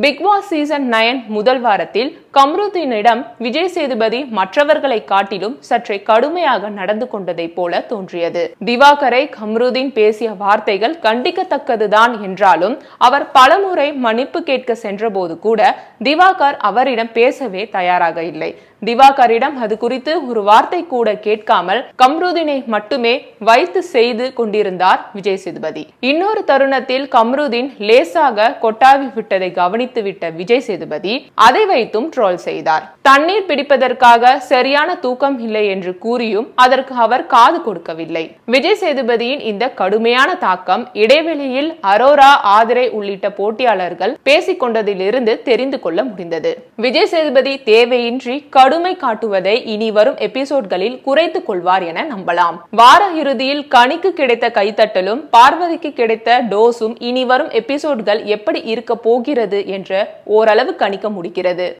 Big Boss season 9 முதல் வாரத்தில் கம்ருதீனிடம் விஜய் சேதுபதி மற்றவர்களை காட்டிலும் சற்றே கடுமையாக நடந்து கொண்டதை போல தோன்றியது. திவாகரை கம்ருதீன் பேசிய வார்த்தைகள் கண்டிக்கத்தக்கதுதான் என்றாலும் அவர் பலமுறை மன்னிப்பு கேட்க சென்றபோது கூட திவாகர் அவரிடம் பேசவே தயாராக இல்லை. திவாகரிடம் அது குறித்து ஒரு வார்த்தை கூட கேட்காமல் கம்ருதீனை மட்டுமே வைத்து செய்து கொண்டிருந்தார் விஜய் சேதுபதி. இன்னொரு தருணத்தில் கம்ருதீன் லேசாக கொட்டாவி விட்டதை கவனித்துவிட்ட விஜய் சேதுபதி அதை வைத்தும் ட்ரோல் செய்தார். தண்ணீர் பிடிப்பதற்காக சரியான தூக்கம் இல்லை என்று கூறியும் அதற்கு அவர் காது கொடுக்கவில்லை. விஜய் சேதுபதியின் இந்த கடுமையான தாக்கம் இடைவெளியில் அரோரா, ஆதிரை உள்ளிட்ட போட்டியாளர்கள் பேசிக் கொண்டதிலிருந்து தெரிந்து கொள்ள முடிந்தது. விஜய் சேதுபதி தேவையின்றி கடுமை காட்டுவதை இனி வரும் எபிசோட்களில் குறைத்துக் கொள்வார் என நம்பலாம். வார இறுதியில் கனிக்கு கிடைத்த கைத்தட்டலும் பார்வதிக்கு கிடைத்த டோஸும் இனி வரும் எபிசோட்கள் எப்படி இருக்க போகிறது என்று ஓரளவு கணிக்க முடிகிறது.